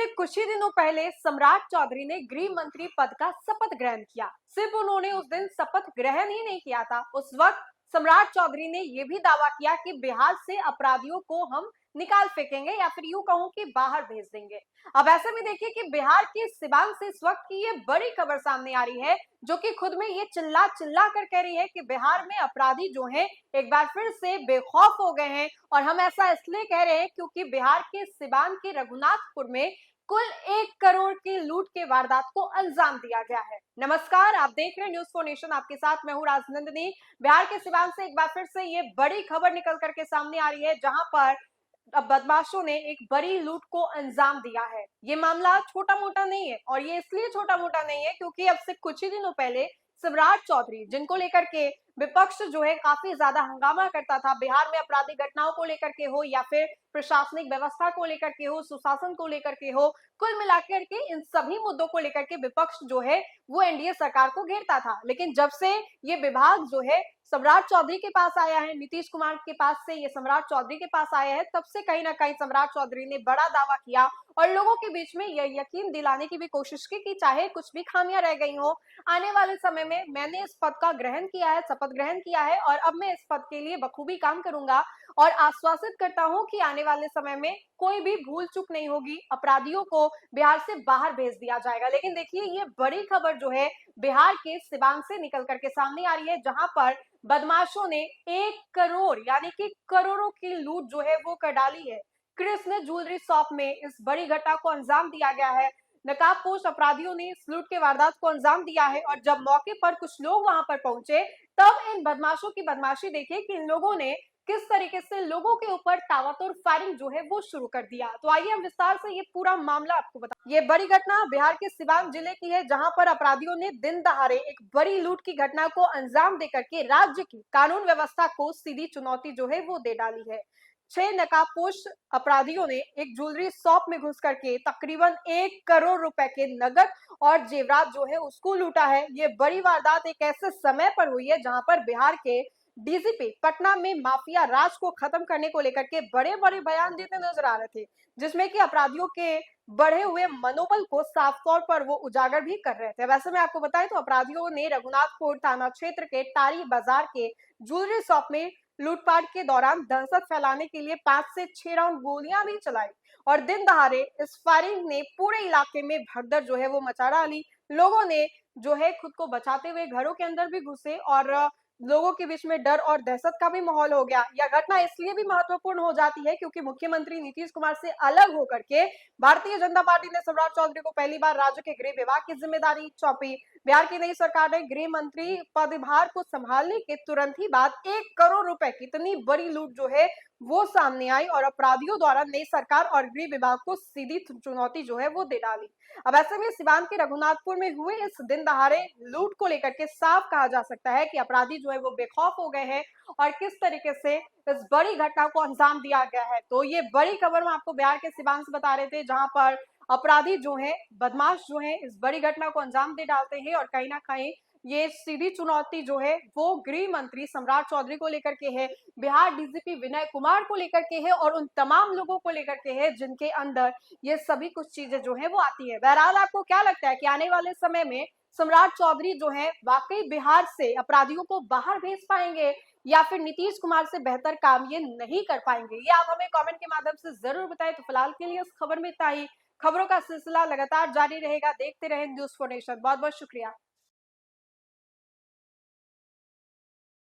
से कुछ ही दिनों पहले सम्राट चौधरी ने गृह मंत्री पद का शपथ ग्रहण किया। सिर्फ उन्होंने उस दिन शपथ ग्रहण ही नहीं किया था, उस वक्त सम्राट चौधरी ने यह भी दावा किया कि बिहार से अपराधियों को हम निकाल फेंकेंगे या फिर यूं कहूं कि बाहर भेज देंगे। अब ऐसे में देखिए कि बिहार के सिवान से इस वक्त की ये बड़ी खबर सामने आ रही है, जो कि खुद में ये चिल्ला चिल्ला कर कह रही है कि बिहार में अपराधी जो हैं एक बार फिर से बेखौफ हो गए हैं। और हम ऐसा इसलिए कह रहे हैं क्योंकि बिहार के सिवान के रघुनाथपुर में कुल 1 करोड़ की लूट के वारदात को अंजाम दिया गया है। नमस्कार, आप देख रहे हैं न्यूज़ फॉर नेशन, आपके साथ मैं हूं राजनंदिनी। बिहार के सिवान से एक बार फिर से ये बड़ी खबर निकल करके सामने आ रही है, जहां पर अब बदमाशों ने एक बड़ी लूट को अंजाम दिया है। ये मामला छोटा मोटा नहीं है, और ये इसलिए छोटा मोटा नहीं है क्योंकि अब से कुछ ही दिनों पहले सम्राट चौधरी, जिनको लेकर के विपक्ष जो है काफी ज्यादा हंगामा करता था, बिहार में आपराधिक घटनाओं को लेकर के हो या फिर प्रशासनिक व्यवस्था को लेकर के हो, सुशासन को लेकर के हो, कुल मिलाकर के इन सभी मुद्दों को लेकर के विपक्ष जो है वो एनडीए सरकार को घेरता था। लेकिन जब से ये विभाग जो है सम्राट चौधरी के पास आया है, नीतीश कुमार के पास से ये सम्राट चौधरी के पास आया है, तब से कहीं ना कहीं सम्राट चौधरी ने बड़ा दावा किया और लोगों के बीच में यह यकीन दिलाने की भी कोशिश की कि चाहे कुछ भी खामियां रह गई हो, आने वाले समय में मैंने इस पद का ग्रहण किया है, शपथ ग्रहण किया है और अब मैं इस पद के लिए बखूबी काम करूंगा और आश्वासित करता हूं कि आने वाले समय में कोई भी भूल चूक नहीं होगी, अपराधियों को बिहार से बाहर भेज दिया जाएगा। लेकिन देखिए, ये बड़ी खबर जो है बिहार के सिवान से निकल करके सामने आ रही है, जहां पर बदमाशों ने 1 करोड़ यानी कि करोड़ों की लूट जो है वो कर डाली है। कृष्ण ज्वेलरी शॉप में इस बड़ी घटना को अंजाम दिया गया है। नकाबपोश अपराधियों ने इस लूट के वारदात को अंजाम दिया है और जब मौके पर कुछ लोग वहां पर पहुंचे, तब इन बदमाशों की बदमाशी देखिए कि इन लोगों ने किस तरीके से लोगों के ऊपर ताबड़तोड़ फायरिंग जो है वो शुरू कर दिया। तो आइए हम विस्तार से ये पूरा मामला आपको बता। ये बड़ी घटना बिहार के सिवान जिले की है, जहां पर अपराधियों ने दिन दहाड़े एक बड़ी लूट की घटना को अंजाम देकर के राज्य की कानून व्यवस्था को सीधी चुनौती जो है वो दे डाली है। 6 नकाबपोश अपराधियों ने एक ज्वेलरी शॉप में घुस करके तकरीबन 1 करोड़ रुपए के नगद और जेवरात जो है उसको लूटा है। ये बड़ी वारदात एक ऐसे समय पर हुई है जहां पर बिहार के डीजीपी पटना में माफिया राज को खत्म करने को लेकर के बड़े बड़े बयान देते नजर आ रहे थे, जिसमें कि अपराधियों के बढ़े हुए मनोबल को साफ तौर पर वो उजागर भी कर रहे थे। वैसे मैं आपको बताएं तो अपराधियों ने रघुनाथपुर थाना क्षेत्र के टारी बाजार के ज्वेलरी शॉप में लूटपाट के दौरान दहशत फैलाने के लिए 5 से 6 राउंड गोलियां भी चलाई और दिन दहाड़े इस फायरिंग ने पूरे इलाके में भगदड़ जो है वो मचा डाली। लोगों ने जो है खुद को बचाते हुए घरों के अंदर भी घुसे और लोगों के बीच में डर और दहशत का भी माहौल हो गया। यह घटना इसलिए भी महत्वपूर्ण हो जाती है क्योंकि मुख्यमंत्री नीतीश कुमार से अलग होकर के भारतीय जनता पार्टी ने सम्राट चौधरी को पहली बार राज्य के गृह विभाग की जिम्मेदारी सौंपी। बिहार की नई सरकार ने गृह मंत्री पदभार को संभालने के तुरंत ही बाद 1 करोड़ रुपए की इतनी बड़ी लूट जो है वो सामने आई और अपराधियों द्वारा नई सरकार और गृह विभाग को सीधी चुनौती जो है वो दे डाली। अब ऐसे में सिवान के रघुनाथपुर में हुए इस दिन दहाड़े लूट को लेकर के साफ कहा जा सकता है कि अपराधी जो है वो बेखौफ हो गए हैं और किस तरीके से इस बड़ी घटना को अंजाम दिया गया है। तो ये बड़ी खबर हम आपको बिहार के सिवान से बता रहे थे, जहां पर अपराधी जो है, बदमाश जो है, इस बड़ी घटना को अंजाम दे डालते हैं और कहीं ना कहीं ये सीधी चुनौती जो है वो गृह मंत्री सम्राट चौधरी को लेकर के है, बिहार डीजीपी विनय कुमार को लेकर के है और उन तमाम लोगों को लेकर के है जिनके अंदर ये सभी कुछ चीजें जो है वो आती है। बहरहाल, आपको क्या लगता है कि आने वाले समय में सम्राट चौधरी जो है वाकई बिहार से अपराधियों को बाहर भेज पाएंगे या फिर नीतीश कुमार से बेहतर काम ये नहीं कर पाएंगे? ये आप हमें कमेंट के माध्यम से जरूर बताएं। तो फिलहाल के लिए इस खबर में इतना ही। खबरों का सिलसिला लगातार जारी रहेगा, देखते रहें न्यूज़ फॉर नेशन। बहुत बहुत शुक्रिया।